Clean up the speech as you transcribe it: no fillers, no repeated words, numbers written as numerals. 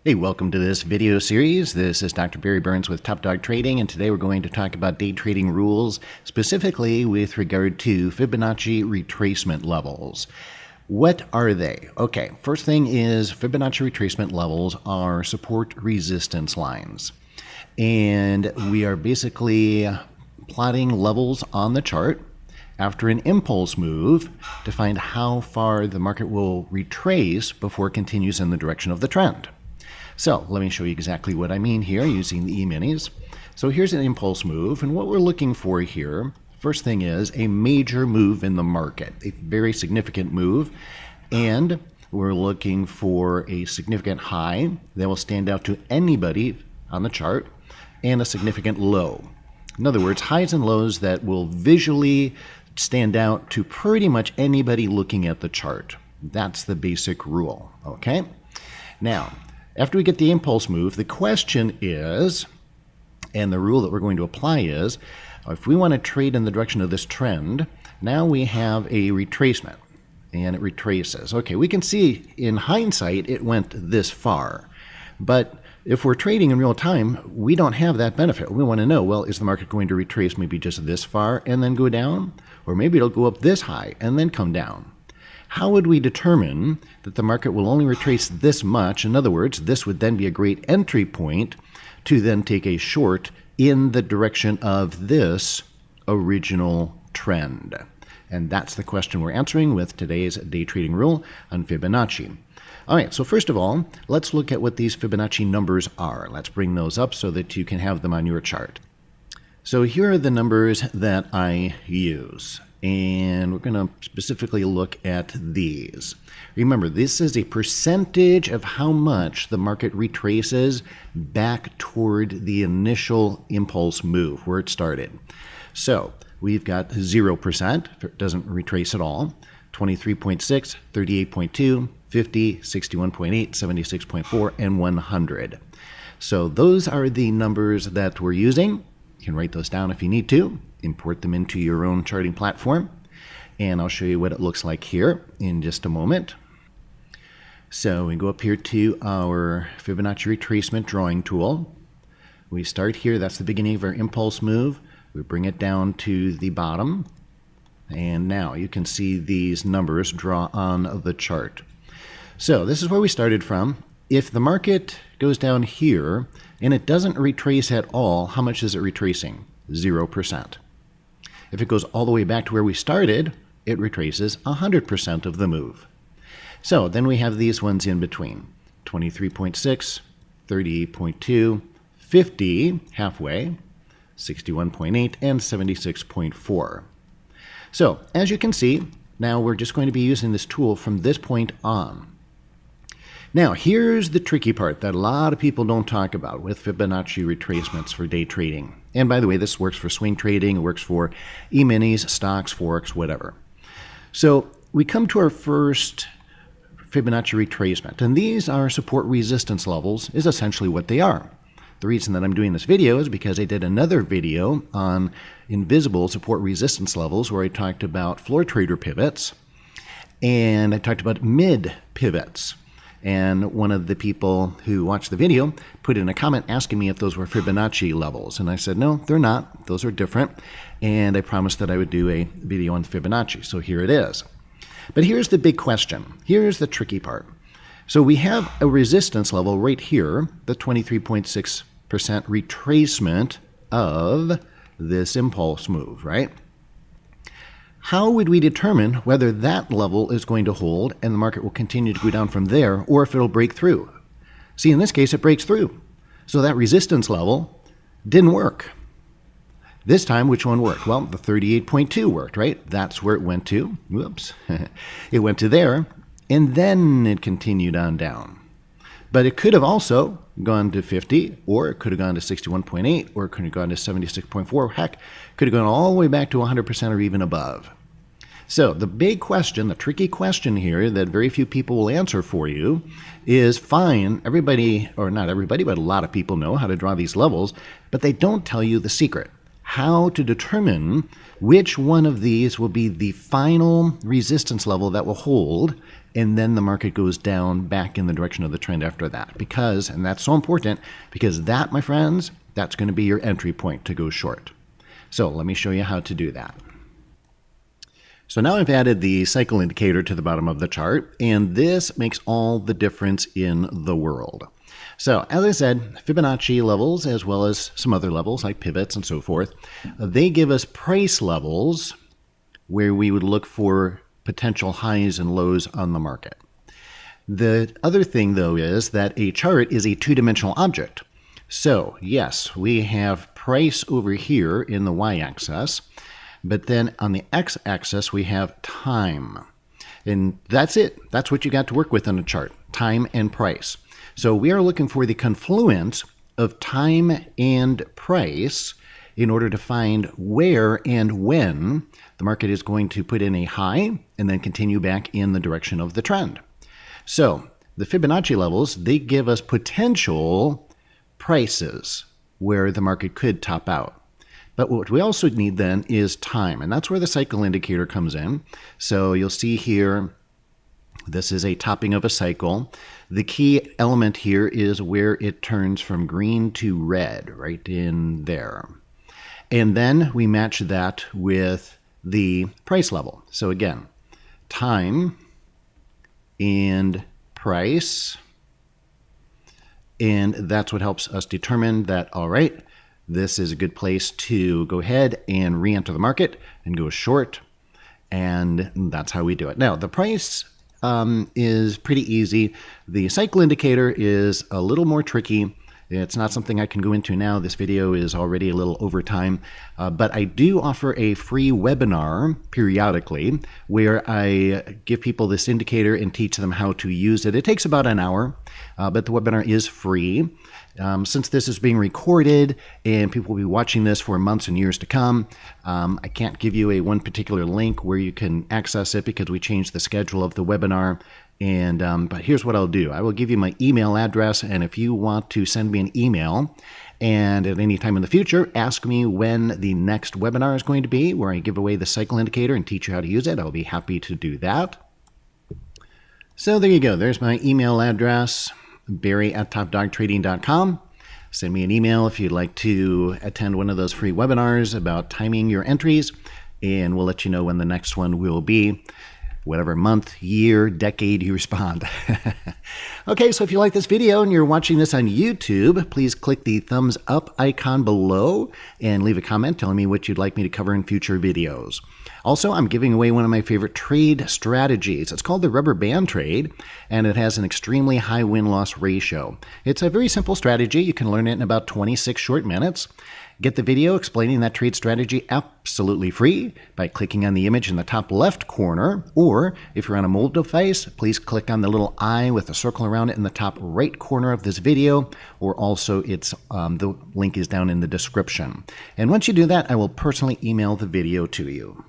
Hey, welcome to this video series. This is Dr. Barry Burns with Top Dog Trading, and today we're going to talk about day trading rules, specifically with regard to Fibonacci retracement levels. What are they? Okay, first thing is Fibonacci retracement levels are support resistance lines. And we are basically plotting levels on the chart after an impulse move to find how far the market will retrace before it continues in the direction of the trend. So let me show you exactly what I mean here using the E-minis. So here's an impulse move, and what we're looking for here, first thing is a major move in the market, a very significant move, and we're looking for a significant high that will stand out to anybody on the chart and a significant low. In other words, highs and lows that will visually stand out to pretty much anybody looking at the chart. That's the basic rule, okay? Now, after we get the impulse move, the question is, and the rule that we're going to apply is, if we want to trade in the direction of this trend, now we have a retracement, and it retraces. Okay, we can see in hindsight it went this far, but if we're trading in real time, we don't have that benefit. We want to know, well, is the market going to retrace maybe just this far and then go down? Or maybe it'll go up this high and then come down. How would we determine that the market will only retrace this much? In other words, this would then be a great entry point to then take a short in the direction of this original trend. And that's the question we're answering with today's day trading rule on Fibonacci. All right, so first of all, let's look at what these Fibonacci numbers are. Let's bring those up so that you can have them on your chart. So here are the numbers that I use. And we're going to specifically look at these. Remember, this is a percentage of how much the market retraces back toward the initial impulse move where it started. So we've got 0%, it doesn't retrace at all, 23.6, 38.2, 50, 61.8, 76.4, and 100. So those are the numbers that we're using. You can write those down if you need to. Import them into your own charting platform, and I'll show you what it looks like here in just a moment. So we go up here to our Fibonacci retracement drawing tool. We start here, that's the beginning of our impulse move. We bring it down to the bottom, and now you can see these numbers draw on the chart. So this is where we started from. If the market goes down here and it doesn't retrace at all, how much is it retracing? 0%. If it goes all the way back to where we started, it retraces 100% of the move. So then we have these ones in between, 23.6, 38.2, 50, halfway, 61.8, and 76.4. So as you can see, now we're just going to be using this tool from this point on. Now, here's the tricky part that a lot of people don't talk about with Fibonacci retracements for day trading. And by the way, this works for swing trading, it works for E-minis, stocks, forex, whatever. So we come to our first Fibonacci retracement, and these are support resistance levels is essentially what they are. The reason that I'm doing this video is because I did another video on invisible support resistance levels where I talked about floor trader pivots, and I talked about mid pivots. And one of the people who watched the video put in a comment asking me if those were Fibonacci levels. And I said, no, they're not. Those are different. And I promised that I would do a video on Fibonacci. So here it is. But here's the big question. Here's the tricky part. So we have a resistance level right here, the 23.6% retracement of this impulse move, right? How would we determine whether that level is going to hold and the market will continue to go down from there, or if it'll break through? See, in this case, it breaks through. So that resistance level didn't work. This time, which one worked? Well, the 38.2 worked, right? That's where it went to. Whoops. It went to there, and then it continued on down. But it could have also gone to 50, or it could have gone to 61.8, or it could have gone to 76.4. Heck, could have gone all the way back to 100% or even above. So the big question, the tricky question here that very few people will answer for you is fine, everybody, or not everybody, but a lot of people know how to draw these levels, but they don't tell you the secret. How to determine which one of these will be the final resistance level that will hold and then the market goes down back in the direction of the trend after that. Because, and that's so important, because that, my friends, that's going to be your entry point to go short. So let me show you how to do that. So now I've added the cycle indicator to the bottom of the chart, and this makes all the difference in the world. So as I said, Fibonacci levels, as well as some other levels like pivots and so forth, they give us price levels where we would look for potential highs and lows on the market. The other thing, though, is that a chart is a two-dimensional object. So yes, we have price over here in the y-axis, but then on the x-axis we have time. And that's it. That's what you got to work with on a chart, time and price. So we are looking for the confluence of time and price in order to find where and when the market is going to put in a high and then continue back in the direction of the trend. So the Fibonacci levels, they give us potential prices where the market could top out. But what we also need then is time, and that's where the cycle indicator comes in. So you'll see here, this is a topping of a cycle. The key element here is where it turns from green to red, right in there. And then we match that with the price level. So again, time and price. And that's what helps us determine that, all right, this is a good place to go ahead and re-enter the market and go short. And that's how we do it. Now, the price is pretty easy. The cycle indicator is a little more tricky. It's not something I can go into now. This video is already a little over time, but I do offer a free webinar periodically where I give people this indicator and teach them how to use it. It takes about an hour, but the webinar is free. Since this is being recorded and people will be watching this for months and years to come, I can't give you one particular link where you can access it because we changed the schedule of the webinar. But here's what I'll do. I will give you my email address, and if you want to send me an email and at any time in the future ask me when the next webinar is going to be where I give away the cycle indicator and teach you how to use it, I'll be happy to do that. So there you go. There's my email address, barry@topdogtrading.com. Send me an email if you'd like to attend one of those free webinars about timing your entries, and we'll let you know when the next one will be. Whatever month, year, decade you respond. Okay, so if you like this video and you're watching this on YouTube, please click the thumbs up icon below and leave a comment telling me what you'd like me to cover in future videos. Also, I'm giving away one of my favorite trade strategies. It's called the rubber band trade, and it has an extremely high win-loss ratio. It's a very simple strategy. You can learn it in about 26 short minutes. Get the video explaining that trade strategy absolutely free by clicking on the image in the top left corner, or if you're on a mobile device, please click on the little eye with a circle around it in the top right corner of this video, or also the link is down in the description. And once you do that, I will personally email the video to you.